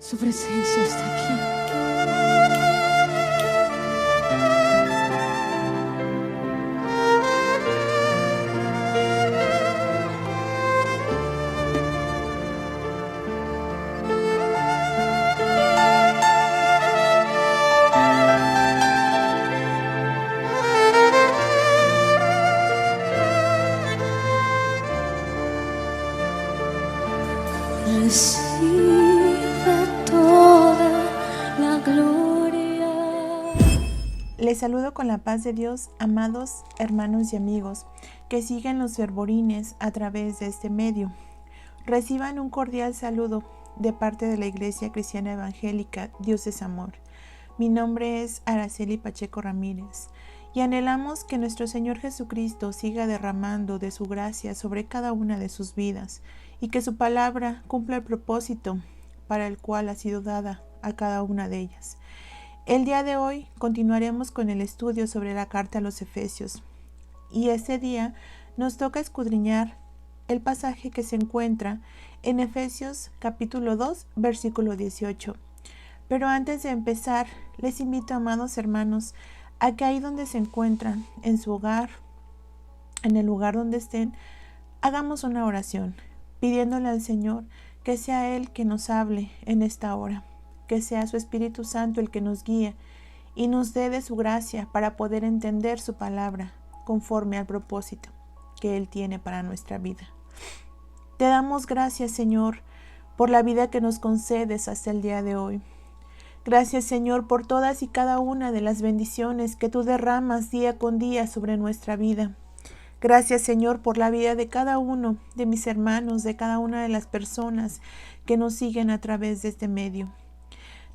Su presencia está aquí. Recibe toda la gloria. Les saludo con la paz de Dios, amados hermanos y amigos que siguen los fervorines a través de este medio. Reciban un cordial saludo de parte de la Iglesia Cristiana Evangélica Dios es Amor. Mi nombre es Araceli Pacheco Ramírez y anhelamos que nuestro Señor Jesucristo siga derramando de su gracia sobre cada una de sus vidas y que su palabra cumpla el propósito para el cual ha sido dada a cada una de ellas. El día de hoy continuaremos con el estudio sobre la carta a los Efesios y este día nos toca escudriñar el pasaje que se encuentra en Efesios capítulo 2 versículo 18. Pero antes de empezar, les invito, amados hermanos, a que ahí donde se encuentran, en su hogar, en el lugar donde estén, hagamos una oración, pidiéndole al Señor que sea Él que nos hable en esta hora, que sea su Espíritu Santo el que nos guíe y nos dé de su gracia para poder entender su palabra conforme al propósito que Él tiene para nuestra vida. Te damos gracias, Señor, por la vida que nos concedes hasta el día de hoy. Gracias, Señor, por todas y cada una de las bendiciones que tú derramas día con día sobre nuestra vida. Gracias, Señor, por la vida de cada uno de mis hermanos, de cada una de las personas que nos siguen a través de este medio.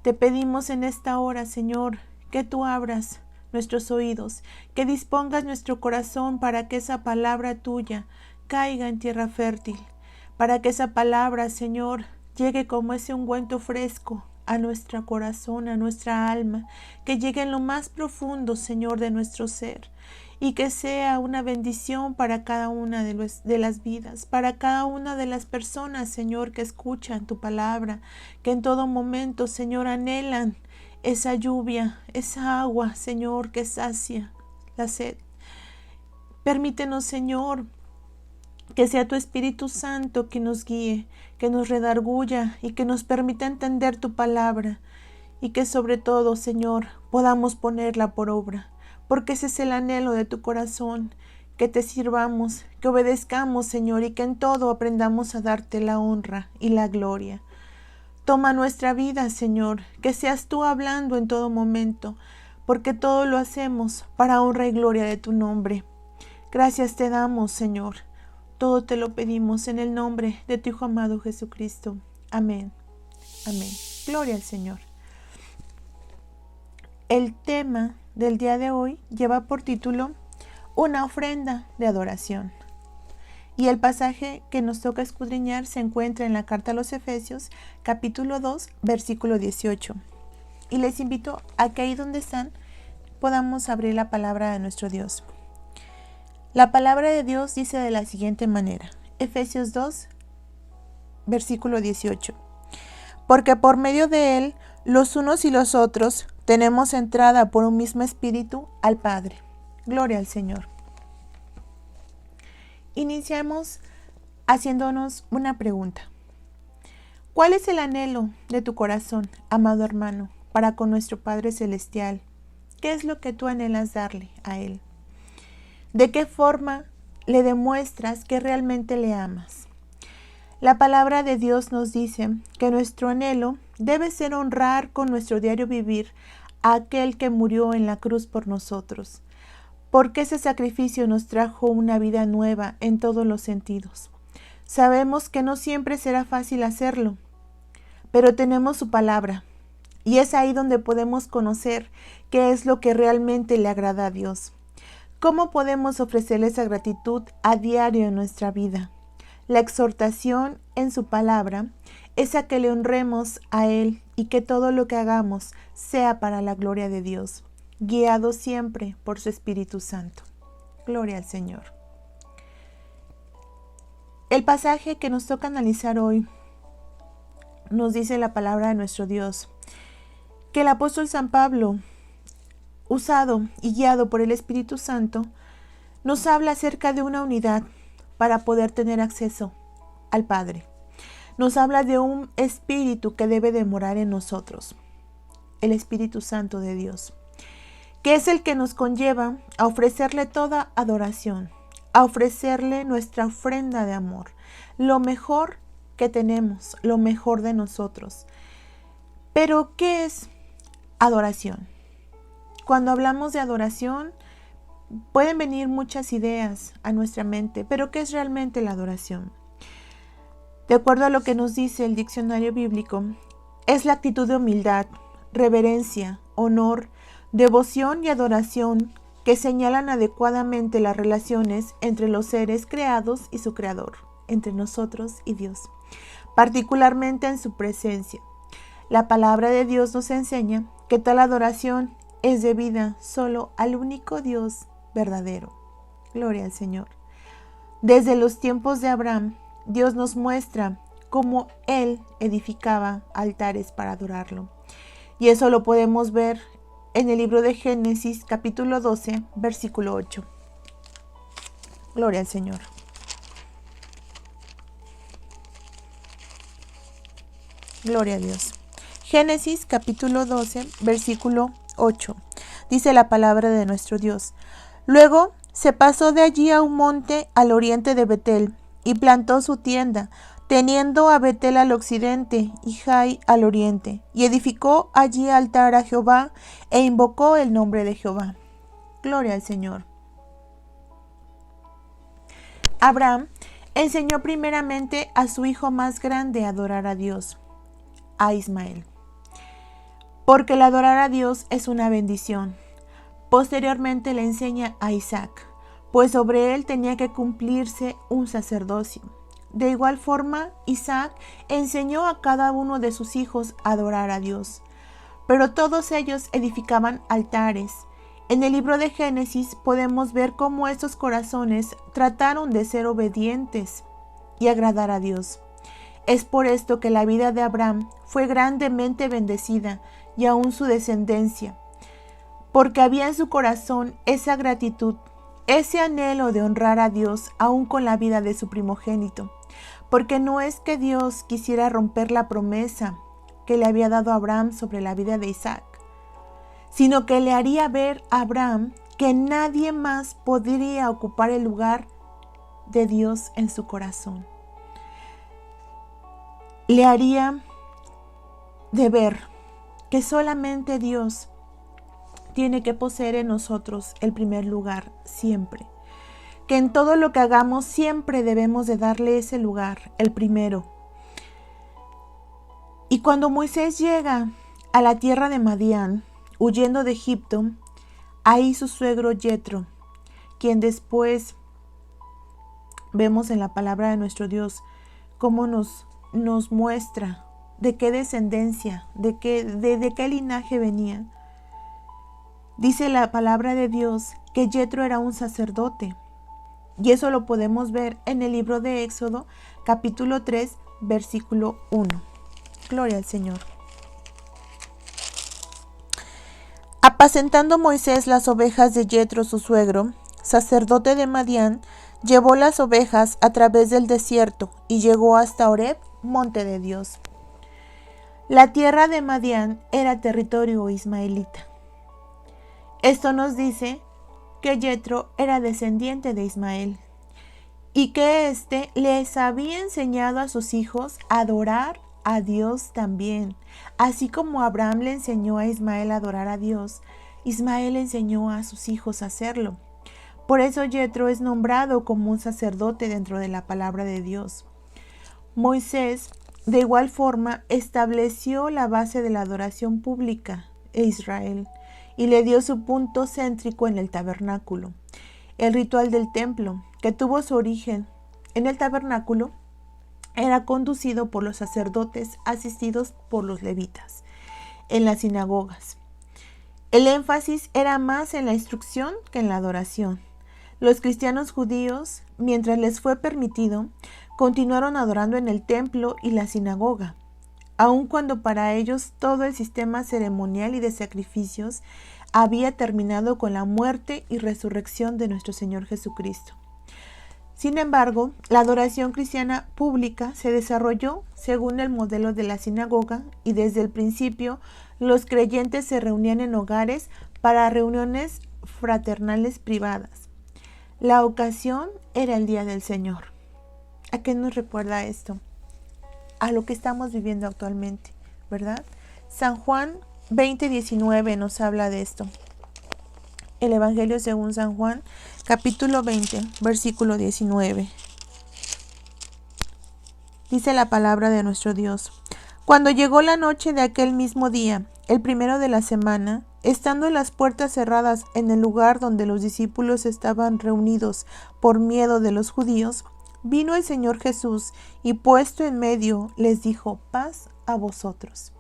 Te pedimos en esta hora, Señor, que tú abras nuestros oídos, que dispongas nuestro corazón para que esa palabra tuya caiga en tierra fértil, para que esa palabra, Señor, llegue como ese ungüento fresco a nuestro corazón, a nuestra alma, que llegue en lo más profundo, Señor, de nuestro ser, y que sea una bendición para cada una de las vidas, para cada una de las personas, Señor, que escuchan tu palabra, que en todo momento, Señor, anhelan esa lluvia, esa agua, Señor, que sacia la sed. Permítenos, Señor, que sea tu Espíritu Santo que nos guíe, que nos redarguya y que nos permita entender tu palabra y que sobre todo, Señor, podamos ponerla por obra, porque ese es el anhelo de tu corazón, que te sirvamos, que obedezcamos, Señor, y que en todo aprendamos a darte la honra y la gloria. Toma nuestra vida, Señor, que seas tú hablando en todo momento, porque todo lo hacemos para honra y gloria de tu nombre. Gracias te damos, Señor. Todo te lo pedimos en el nombre de tu Hijo amado Jesucristo. Amén. Amén. Gloria al Señor. El tema del día de hoy lleva por título Una ofrenda de adoración. Y el pasaje que nos toca escudriñar se encuentra en la carta a los Efesios, capítulo 2, versículo 18. Y les invito a que ahí donde están podamos abrir la palabra de nuestro Dios. La palabra de Dios dice de la siguiente manera, Efesios 2, versículo 18. Porque por medio de Él, los unos y los otros, tenemos entrada por un mismo espíritu al Padre. Gloria al Señor. Iniciamos haciéndonos una pregunta. ¿Cuál es el anhelo de tu corazón, amado hermano, para con nuestro Padre Celestial? ¿Qué es lo que tú anhelas darle a Él? ¿De qué forma le demuestras que realmente le amas? La palabra de Dios nos dice que nuestro anhelo debe ser honrar con nuestro diario vivir a aquel que murió en la cruz por nosotros, porque ese sacrificio nos trajo una vida nueva en todos los sentidos. Sabemos que no siempre será fácil hacerlo, pero tenemos su palabra, y es ahí donde podemos conocer qué es lo que realmente le agrada a Dios. ¿Cómo podemos ofrecerle esa gratitud a diario en nuestra vida? La exhortación en su palabra es a que le honremos a Él y que todo lo que hagamos sea para la gloria de Dios, guiado siempre por su Espíritu Santo. Gloria al Señor. El pasaje que nos toca analizar hoy nos dice la palabra de nuestro Dios, que el apóstol San Pablo, usado y guiado por el Espíritu Santo, nos habla acerca de una unidad para poder tener acceso al Padre. Nos habla de un espíritu que debe de morar en nosotros, el Espíritu Santo de Dios, que es el que nos conlleva a ofrecerle toda adoración, a ofrecerle nuestra ofrenda de amor, lo mejor que tenemos, lo mejor de nosotros. Pero, ¿qué es adoración? Cuando hablamos de adoración, pueden venir muchas ideas a nuestra mente, pero ¿qué es realmente la adoración? De acuerdo a lo que nos dice el diccionario bíblico, es la actitud de humildad, reverencia, honor, devoción y adoración que señalan adecuadamente las relaciones entre los seres creados y su creador, entre nosotros y Dios, particularmente en su presencia. La palabra de Dios nos enseña que tal adoración es debida solo al único Dios verdadero. Gloria al Señor. Desde los tiempos de Abraham, Dios nos muestra cómo Él edificaba altares para adorarlo. Y eso lo podemos ver en el libro de Génesis, capítulo 12, versículo 8. Gloria al Señor. Gloria a Dios. Génesis, capítulo 12, versículo 8. Dice la palabra de nuestro Dios. Luego se pasó de allí a un monte al oriente de Betel y plantó su tienda, teniendo a Betel al occidente y Jai al oriente, y edificó allí altar a Jehová e invocó el nombre de Jehová. Gloria al Señor. Abraham enseñó primeramente a su hijo más grande a adorar a Dios, a Ismael, porque el adorar a Dios es una bendición. Posteriormente le enseña a Isaac, pues sobre él tenía que cumplirse un sacerdocio. De igual forma, Isaac enseñó a cada uno de sus hijos a adorar a Dios, pero todos ellos edificaban altares. En el libro de Génesis podemos ver cómo estos corazones trataron de ser obedientes y agradar a Dios. Es por esto que la vida de Abraham fue grandemente bendecida y aún su descendencia, porque había en su corazón esa gratitud, ese anhelo de honrar a Dios aún con la vida de su primogénito, porque no es que Dios quisiera romper la promesa que le había dado a Abraham sobre la vida de Isaac, sino que le haría ver a Abraham que nadie más podría ocupar el lugar de Dios en su corazón. Le haría de ver que solamente Dios tiene que poseer en nosotros el primer lugar siempre. Que en todo lo que hagamos siempre debemos de darle ese lugar, el primero. Y cuando Moisés llega a la tierra de Madián, huyendo de Egipto, ahí su suegro Yetro, quien después vemos en la palabra de nuestro Dios cómo nos muestra de qué descendencia, de qué linaje venía. Dice la palabra de Dios que Yetro era un sacerdote. Y eso lo podemos ver en el libro de Éxodo, capítulo 3, versículo 1. Gloria al Señor. Apacentando Moisés las ovejas de Yetro, su suegro, sacerdote de Madián, llevó las ovejas a través del desierto y llegó hasta Horeb, monte de Dios. La tierra de Madián era territorio ismaelita. Esto nos dice que Yetro era descendiente de Ismael y que éste les había enseñado a sus hijos a adorar a Dios también. Así como Abraham le enseñó a Ismael a adorar a Dios, Ismael enseñó a sus hijos a hacerlo. Por eso Yetro es nombrado como un sacerdote dentro de la palabra de Dios. Moisés, de igual forma, estableció la base de la adoración pública en Israel y le dio su punto céntrico en el tabernáculo. El ritual del templo, que tuvo su origen en el tabernáculo, era conducido por los sacerdotes asistidos por los levitas en las sinagogas. El énfasis era más en la instrucción que en la adoración. Los cristianos judíos, mientras les fue permitido, continuaron adorando en el templo y la sinagoga. aun cuando para ellos todo el sistema ceremonial y de sacrificios había terminado con la muerte y resurrección de nuestro Señor Jesucristo. Sin embargo, la adoración cristiana pública se desarrolló según el modelo de la sinagoga y desde el principio los creyentes se reunían en hogares para reuniones fraternales privadas. La ocasión era el Día del Señor. ¿A qué nos recuerda esto? A lo que estamos viviendo actualmente, ¿verdad? San Juan 20:19 nos habla de esto. El Evangelio según San Juan, capítulo 20, versículo 19. Dice la palabra de nuestro Dios: Cuando llegó la noche de aquel mismo día, el primero de la semana, estando las puertas cerradas en el lugar donde los discípulos estaban reunidos por miedo de los judíos, vino el Señor Jesús y puesto en medio les dijo: paz a vosotros.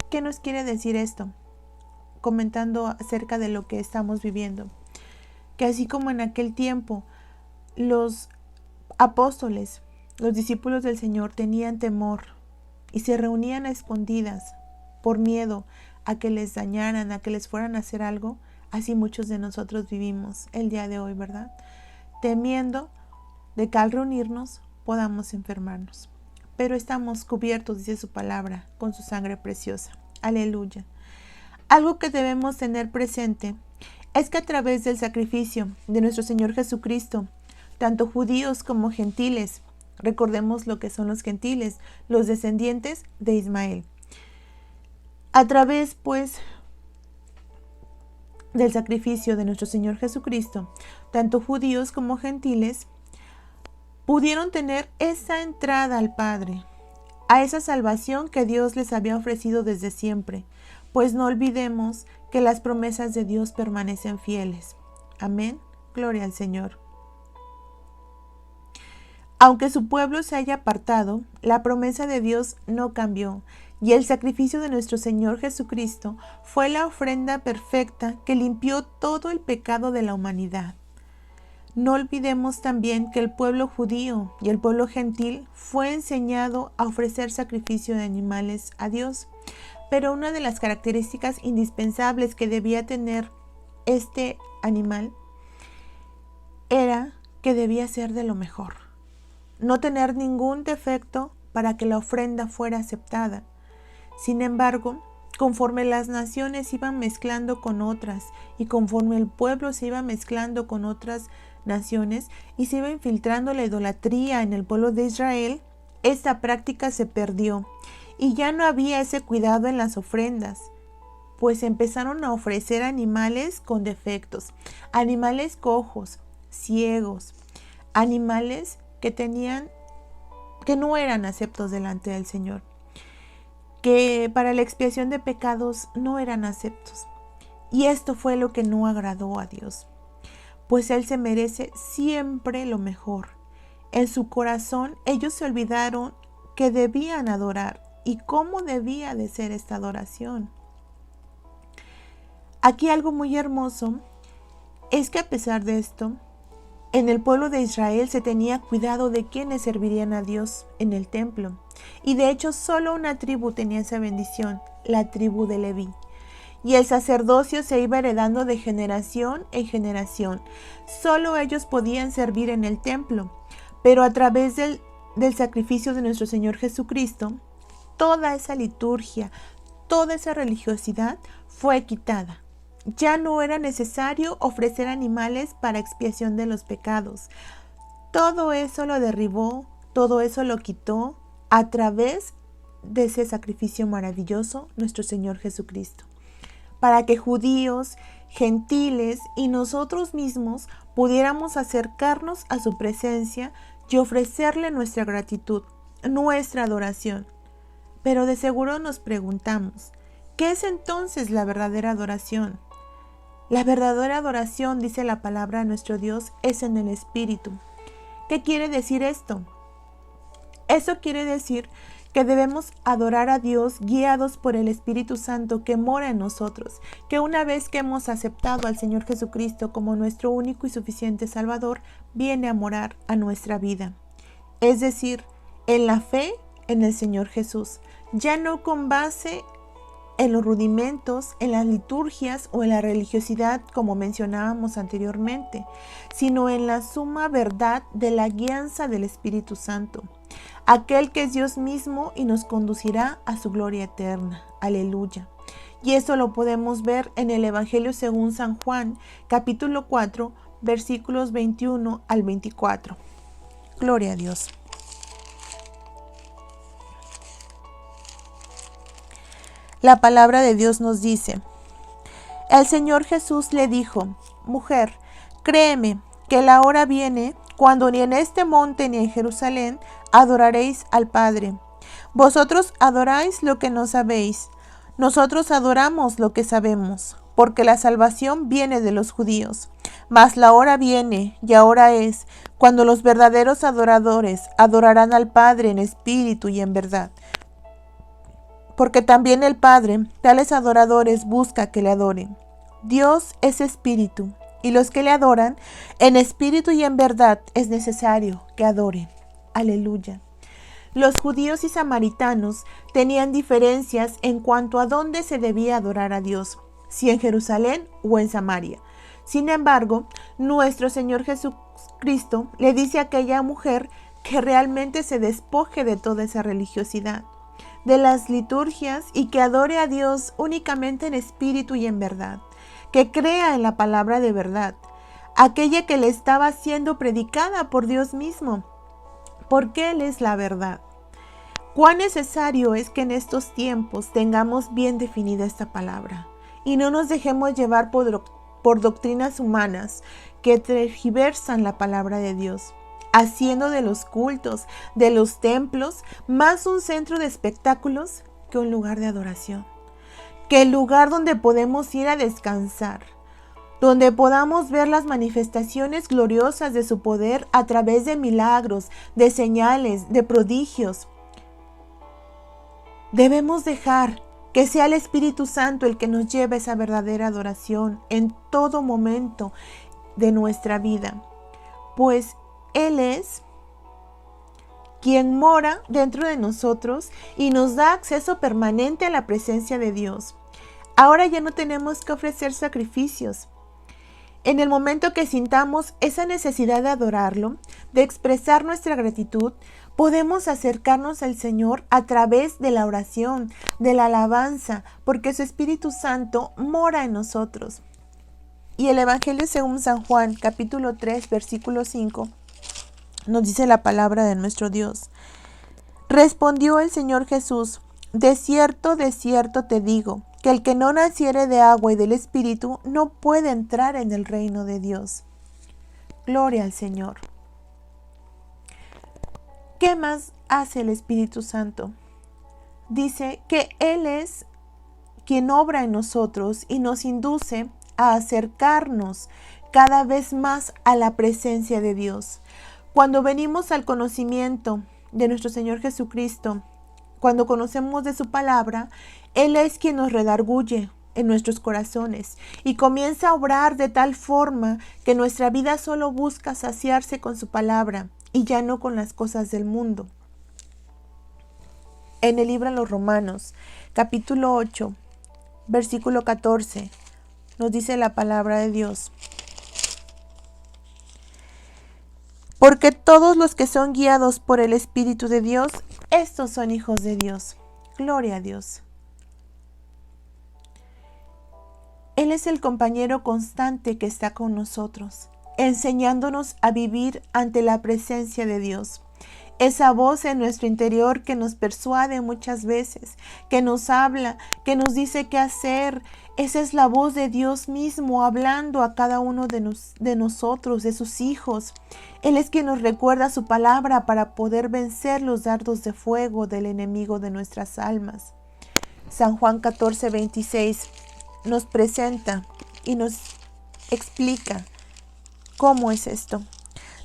¿Qué nos quiere decir esto? Comentando acerca de lo que estamos viviendo. Que así como en aquel tiempo los apóstoles, los discípulos del Señor tenían temor y se reunían a escondidas por miedo a que les dañaran, a que les fueran a hacer algo, así muchos de nosotros vivimos el día de hoy, ¿verdad? Temiendo de que al reunirnos podamos enfermarnos. Pero estamos cubiertos, dice su palabra, con su sangre preciosa. Aleluya. Algo que debemos tener presente es que a través del sacrificio de nuestro Señor Jesucristo, tanto judíos como gentiles, recordemos lo que son los gentiles, los descendientes de Ismael. A través, pues, del sacrificio de nuestro Señor Jesucristo, tanto judíos como gentiles pudieron tener esa entrada al Padre, a esa salvación que Dios les había ofrecido desde siempre, pues no olvidemos que las promesas de Dios permanecen fieles. Amén. Gloria al Señor. Aunque su pueblo se haya apartado, la promesa de Dios no cambió, y el sacrificio de nuestro Señor Jesucristo fue la ofrenda perfecta que limpió todo el pecado de la humanidad. No olvidemos también que el pueblo judío y el pueblo gentil fue enseñado a ofrecer sacrificio de animales a Dios, pero una de las características indispensables que debía tener este animal era que debía ser de lo mejor, no tener ningún defecto para que la ofrenda fuera aceptada. Sin embargo, conforme las naciones iban mezclando con otras y conforme el pueblo se iba mezclando con otras naciones y se iba infiltrando la idolatría en el pueblo de Israel, esta práctica se perdió y ya no había ese cuidado en las ofrendas, pues empezaron a ofrecer animales con defectos, animales cojos, ciegos, animales que no eran aceptos delante del Señor, que para la expiación de pecados no eran aceptos. Y esto fue lo que no agradó a Dios, pues Él se merece siempre lo mejor. En su corazón ellos se olvidaron que debían adorar y cómo debía de ser esta adoración. Aquí algo muy hermoso es que a pesar de esto, en el pueblo de Israel se tenía cuidado de quienes servirían a Dios en el templo. Y de hecho solo una tribu tenía esa bendición, la tribu de Leví. Y el sacerdocio se iba heredando de generación en generación. Solo ellos podían servir en el templo. Pero a través del sacrificio de nuestro Señor Jesucristo, toda esa liturgia, toda esa religiosidad fue quitada. Ya no era necesario ofrecer animales para expiación de los pecados. Todo eso lo derribó, todo eso lo quitó a través de ese sacrificio maravilloso, nuestro Señor Jesucristo, para que judíos, gentiles y nosotros mismos pudiéramos acercarnos a su presencia y ofrecerle nuestra gratitud, nuestra adoración. Pero de seguro nos preguntamos, ¿qué es entonces la verdadera adoración? La verdadera adoración, dice la palabra de nuestro Dios, es en el Espíritu. ¿Qué quiere decir esto? Eso quiere decir que debemos adorar a Dios guiados por el Espíritu Santo que mora en nosotros, que una vez que hemos aceptado al Señor Jesucristo como nuestro único y suficiente Salvador, viene a morar a nuestra vida. Es decir, en la fe en el Señor Jesús, ya no con base en los rudimentos, en las liturgias o en la religiosidad como mencionábamos anteriormente, sino en la suma verdad de la guianza del Espíritu Santo, aquel que es Dios mismo y nos conducirá a su gloria eterna. Aleluya. Y eso lo podemos ver en el Evangelio según San Juan, capítulo 4, versículos 21 al 24. Gloria a Dios. La palabra de Dios nos dice: el Señor Jesús le dijo: mujer, créeme que la hora viene cuando ni en este monte ni en Jerusalén adoraréis al Padre. Vosotros adoráis lo que no sabéis, nosotros adoramos lo que sabemos, porque la salvación viene de los judíos. Mas la hora viene, y ahora es, cuando los verdaderos adoradores adorarán al Padre en espíritu y en verdad. Porque también el Padre, tales adoradores, busca que le adoren. Dios es espíritu, y los que le adoran, en espíritu y en verdad, es necesario que adoren. Aleluya. Los judíos y samaritanos tenían diferencias en cuanto a dónde se debía adorar a Dios, si en Jerusalén o en Samaria. Sin embargo, nuestro Señor Jesucristo le dice a aquella mujer que realmente se despoje de toda esa religiosidad, de las liturgias, y que adore a Dios únicamente en espíritu y en verdad, que crea en la palabra de verdad, aquella que le estaba siendo predicada por Dios mismo, porque Él es la verdad. Cuán necesario es que en estos tiempos tengamos bien definida esta palabra y no nos dejemos llevar por doctrinas humanas que tergiversan la palabra de Dios, haciendo de los cultos, de los templos, más un centro de espectáculos que un lugar de adoración, que el lugar donde podemos ir a descansar, donde podamos ver las manifestaciones gloriosas de su poder a través de milagros, de señales, de prodigios. Debemos dejar que sea el Espíritu Santo el que nos lleve esa verdadera adoración en todo momento de nuestra vida, pues Él es quien mora dentro de nosotros y nos da acceso permanente a la presencia de Dios. Ahora ya no tenemos que ofrecer sacrificios. En el momento que sintamos esa necesidad de adorarlo, de expresar nuestra gratitud, podemos acercarnos al Señor a través de la oración, de la alabanza, porque su Espíritu Santo mora en nosotros. Y el Evangelio según San Juan, capítulo 3, versículo 5, nos dice la palabra de nuestro Dios. Respondió el Señor Jesús: de cierto te digo, que el que no naciere de agua y del Espíritu no puede entrar en el reino de Dios. Gloria al Señor. ¿Qué más hace el Espíritu Santo? Dice que Él es quien obra en nosotros y nos induce a acercarnos cada vez más a la presencia de Dios. Cuando venimos al conocimiento de nuestro Señor Jesucristo, cuando conocemos de su palabra, Él es quien nos redarguye en nuestros corazones y comienza a obrar de tal forma que nuestra vida solo busca saciarse con su palabra y ya no con las cosas del mundo. En el libro de los Romanos, capítulo 8, versículo 14, nos dice la palabra de Dios: porque todos los que son guiados por el Espíritu de Dios, estos son hijos de Dios. Gloria a Dios. Él es el compañero constante que está con nosotros, enseñándonos a vivir ante la presencia de Dios. Esa voz en nuestro interior que nos persuade muchas veces, que nos habla, que nos dice qué hacer. Esa es la voz de Dios mismo hablando a cada uno de nosotros, de sus hijos. Él es quien nos recuerda su palabra para poder vencer los dardos de fuego del enemigo de nuestras almas. San Juan 14, 26 nos presenta y nos explica cómo es esto.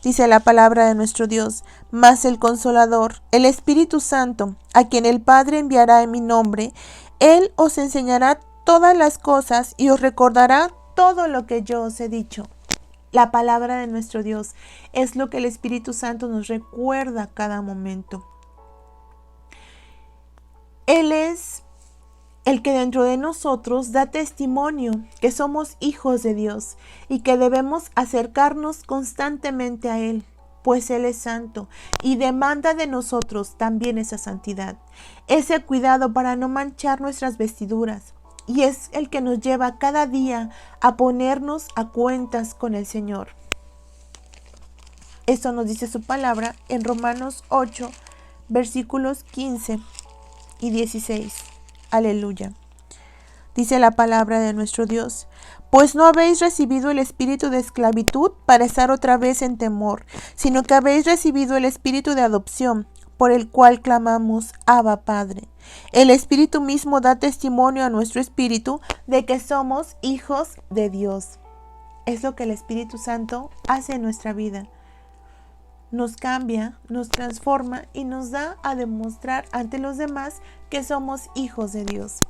Dice la palabra de nuestro Dios: mas el Consolador, el Espíritu Santo, a quien el Padre enviará en mi nombre, Él os enseñará todas las cosas y os recordará todo lo que yo os he dicho. La palabra de nuestro Dios es lo que el Espíritu Santo nos recuerda a cada momento. Él es el que dentro de nosotros da testimonio que somos hijos de Dios y que debemos acercarnos constantemente a Él, pues Él es santo y demanda de nosotros también esa santidad, ese cuidado para no manchar nuestras vestiduras, y es el que nos lleva cada día a ponernos a cuentas con el Señor. Esto nos dice su palabra en Romanos 8, versículos 15 y 16. Aleluya. Dice la palabra de nuestro Dios: pues no habéis recibido el espíritu de esclavitud para estar otra vez en temor, sino que habéis recibido el espíritu de adopción, por el cual clamamos: Abba, Padre. El Espíritu mismo da testimonio a nuestro espíritu de que somos hijos de Dios. Es lo que el Espíritu Santo hace en nuestra vida. Nos cambia, nos transforma y nos da a demostrar ante los demás que somos hijos de Dios.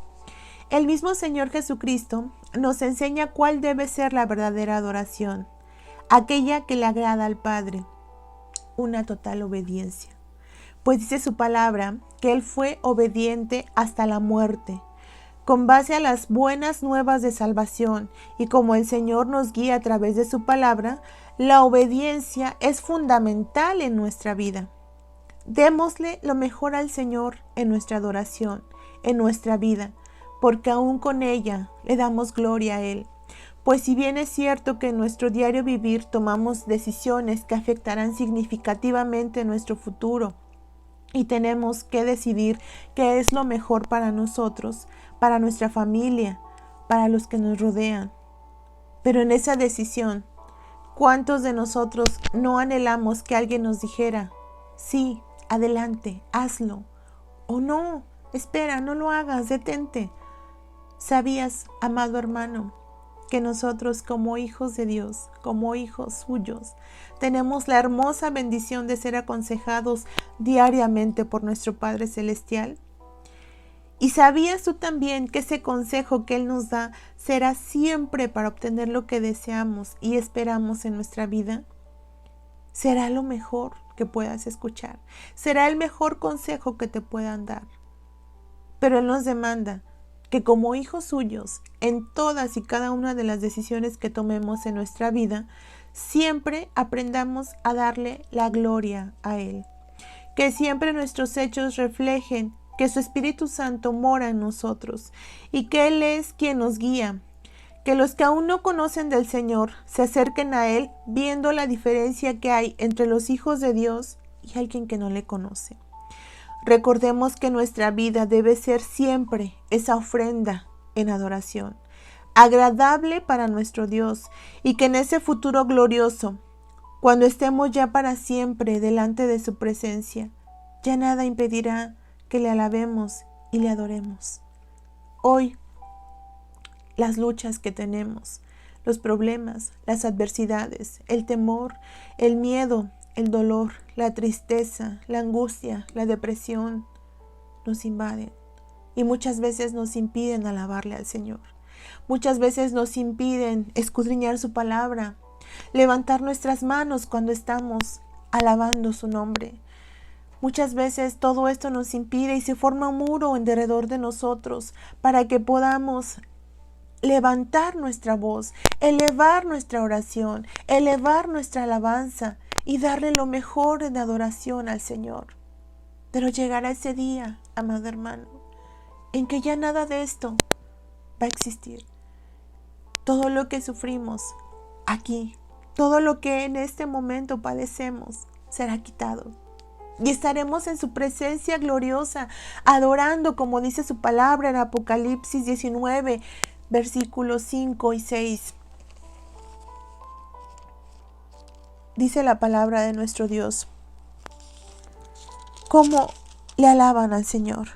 El mismo Señor Jesucristo nos enseña cuál debe ser la verdadera adoración, aquella que le agrada al Padre, una total obediencia. Pues dice su palabra que Él fue obediente hasta la muerte, con base a las buenas nuevas de salvación, y como el Señor nos guía a través de su palabra, la obediencia es fundamental en nuestra vida. Démosle lo mejor al Señor en nuestra adoración, en nuestra vida, porque aún con ella le damos gloria a Él. Pues si bien es cierto que en nuestro diario vivir tomamos decisiones que afectarán significativamente nuestro futuro, y tenemos que decidir qué es lo mejor para nosotros, para nuestra familia, para los que nos rodean. Pero en esa decisión, ¿cuántos de nosotros no anhelamos que alguien nos dijera: sí, adelante, hazlo? O no, espera, no lo hagas, detente. ¿Sabías, amado hermano, que nosotros como hijos de Dios, como hijos suyos, tenemos la hermosa bendición de ser aconsejados diariamente por nuestro Padre Celestial? ¿Y sabías tú también que ese consejo que Él nos da será siempre para obtener lo que deseamos y esperamos en nuestra vida? Será lo mejor que puedas escuchar, será el mejor consejo que te puedan dar. Pero Él nos demanda que como hijos suyos, en todas y cada una de las decisiones que tomemos en nuestra vida, siempre aprendamos a darle la gloria a Él. Que siempre nuestros hechos reflejen que su Espíritu Santo mora en nosotros y que Él es quien nos guía. Que los que aún no conocen del Señor se acerquen a Él viendo la diferencia que hay entre los hijos de Dios y alguien que no le conoce. Recordemos que nuestra vida debe ser siempre esa ofrenda en adoración, agradable para nuestro Dios, y que en ese futuro glorioso, cuando estemos ya para siempre delante de su presencia, ya nada impedirá que le alabemos y le adoremos. Hoy, las luchas que tenemos, los problemas, las adversidades, el temor, el miedo, el dolor, la tristeza, la angustia, la depresión nos invaden y muchas veces nos impiden alabarle al Señor. Muchas veces nos impiden escudriñar su palabra, levantar nuestras manos cuando estamos alabando su nombre. Muchas veces todo esto nos impide y se forma un muro en derredor de nosotros para que podamos levantar nuestra voz, elevar nuestra oración, elevar nuestra alabanza y darle lo mejor en adoración al Señor. Pero llegará ese día, amado hermano, en que ya nada de esto va a existir. Todo lo que sufrimos aquí, todo lo que en este momento padecemos, será quitado. Y estaremos en su presencia gloriosa, adorando como dice su palabra en Apocalipsis 19, versículos 5 y 6. Dice la palabra de nuestro Dios: ¿cómo le alaban al Señor?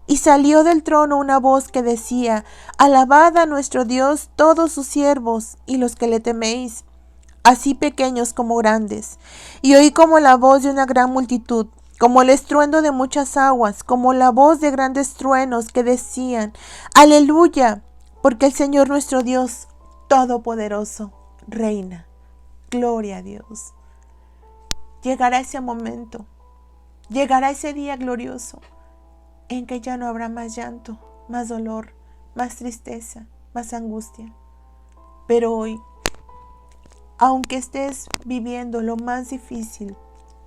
Y salió del trono una voz que decía: alabad a nuestro Dios todos sus siervos y los que le teméis, así pequeños como grandes. Y oí como la voz de una gran multitud, como el estruendo de muchas aguas, como la voz de grandes truenos que decían: aleluya, porque el Señor nuestro Dios Todopoderoso reina. Gloria a Dios. Llegará ese momento, llegará ese día glorioso en que ya no habrá más llanto, más dolor, más tristeza, más angustia. Pero hoy, aunque estés viviendo lo más difícil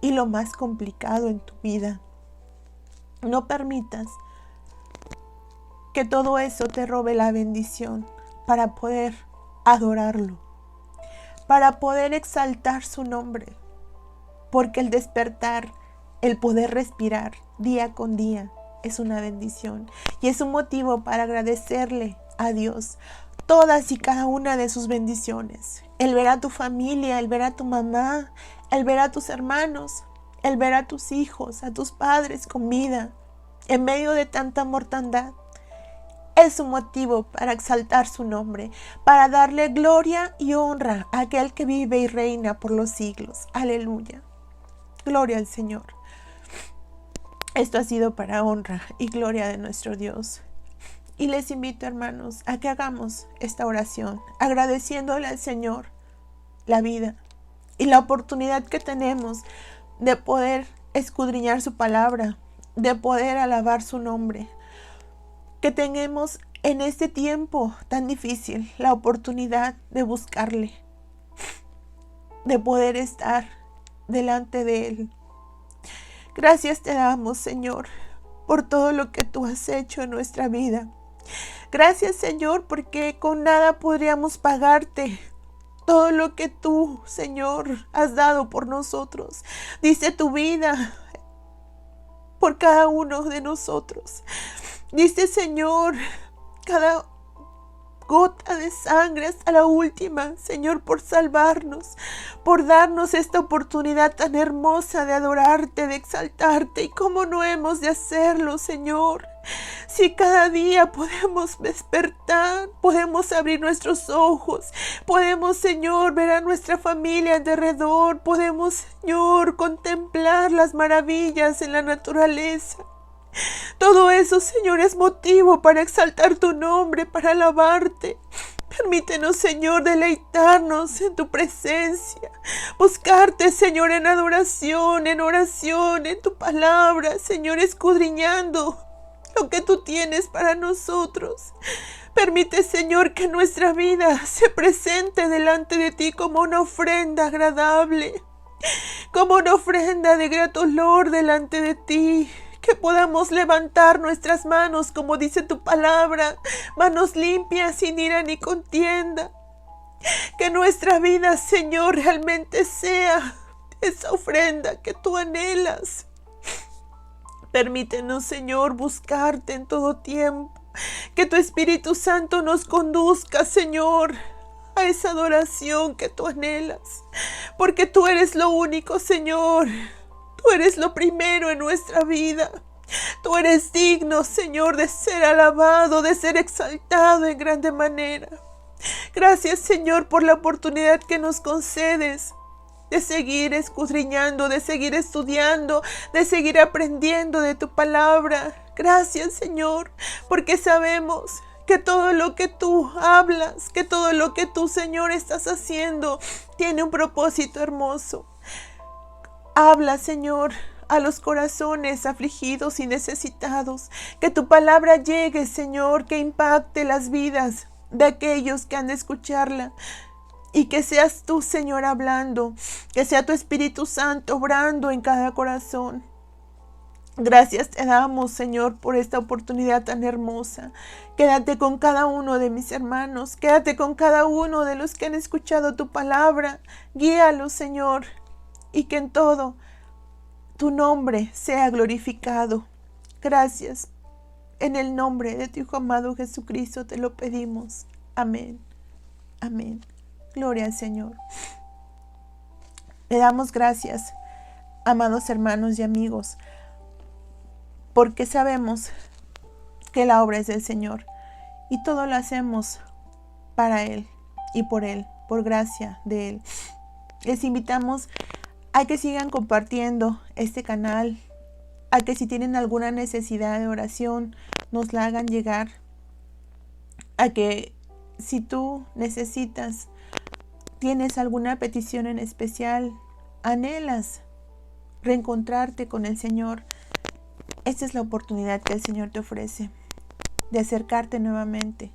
y lo más complicado en tu vida, no permitas que todo eso te robe la bendición para poder adorarlo, para poder exaltar su nombre, porque el despertar, el poder respirar día con día es una bendición y es un motivo para agradecerle a Dios todas y cada una de sus bendiciones. El ver a tu familia, el ver a tu mamá, el ver a tus hermanos, el ver a tus hijos, a tus padres con vida en medio de tanta mortandad. Es un motivo para exaltar su nombre, para darle gloria y honra a aquel que vive y reina por los siglos. Aleluya. Gloria al Señor. Esto ha sido para honra y gloria de nuestro Dios. Y les invito, hermanos, a que hagamos esta oración, agradeciéndole al Señor la vida y la oportunidad que tenemos de poder escudriñar su palabra, de poder alabar su nombre. Que tengamos en este tiempo tan difícil la oportunidad de buscarle, de poder estar delante de Él. Gracias te damos, Señor, por todo lo que tú has hecho en nuestra vida. Gracias, Señor, porque con nada podríamos pagarte todo lo que tú, Señor, has dado por nosotros. Dice tu vida por cada uno de nosotros. Dice, Señor, cada gota de sangre hasta la última, Señor, por salvarnos, por darnos esta oportunidad tan hermosa de adorarte, de exaltarte. Y cómo no hemos de hacerlo, Señor, si cada día podemos despertar, podemos abrir nuestros ojos, podemos, Señor, ver a nuestra familia alrededor, podemos, Señor, contemplar las maravillas en la naturaleza. Todo eso, Señor, es motivo para exaltar tu nombre, para alabarte. Permítenos, Señor, deleitarnos en tu presencia, buscarte, Señor, en adoración, en oración, en tu palabra, Señor, escudriñando lo que tú tienes para nosotros. Permite, Señor, que nuestra vida se presente delante de ti como una ofrenda agradable, como una ofrenda de grato olor delante de ti. Que podamos levantar nuestras manos, como dice tu palabra, manos limpias, sin ira ni contienda. Que nuestra vida, Señor, realmente sea esa ofrenda que tú anhelas. Permítenos, Señor, buscarte en todo tiempo. Que tu Espíritu Santo nos conduzca, Señor, a esa adoración que tú anhelas. Porque tú eres lo único, Señor. Tú eres lo primero en nuestra vida. Tú eres digno, Señor, de ser alabado, de ser exaltado en grande manera. Gracias, Señor, por la oportunidad que nos concedes de seguir escudriñando, de seguir estudiando, de seguir aprendiendo de tu palabra. Gracias, Señor, porque sabemos que todo lo que tú hablas, que todo lo que tú, Señor, estás haciendo, tiene un propósito hermoso. Habla, Señor, a los corazones afligidos y necesitados. Que tu palabra llegue, Señor, que impacte las vidas de aquellos que han de escucharla. Y que seas tú, Señor, hablando. Que sea tu Espíritu Santo obrando en cada corazón. Gracias te damos, Señor, por esta oportunidad tan hermosa. Quédate con cada uno de mis hermanos. Quédate con cada uno de los que han escuchado tu palabra. Guíalos, Señor. Y que en todo tu nombre sea glorificado. Gracias. En el nombre de tu Hijo amado Jesucristo te lo pedimos. Amén. Amén. Gloria al Señor. Le damos gracias, amados hermanos y amigos, porque sabemos que la obra es del Señor y todo lo hacemos para Él y por Él, por gracia de Él. Les invitamos a que sigan compartiendo este canal, a que si tienen alguna necesidad de oración nos la hagan llegar, a que si tú necesitas, tienes alguna petición en especial, anhelas reencontrarte con el Señor, Esta es la oportunidad que el Señor te ofrece de acercarte nuevamente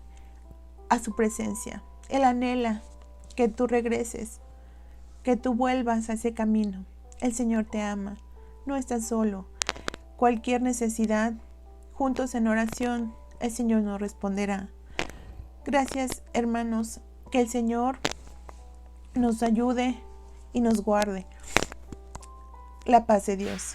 a su presencia. Él anhela que tú regreses, que tú vuelvas a ese camino. El Señor te ama, no estás solo. Cualquier necesidad, juntos en oración, el Señor nos responderá. Gracias, hermanos, que el Señor nos ayude y nos guarde. La paz de Dios.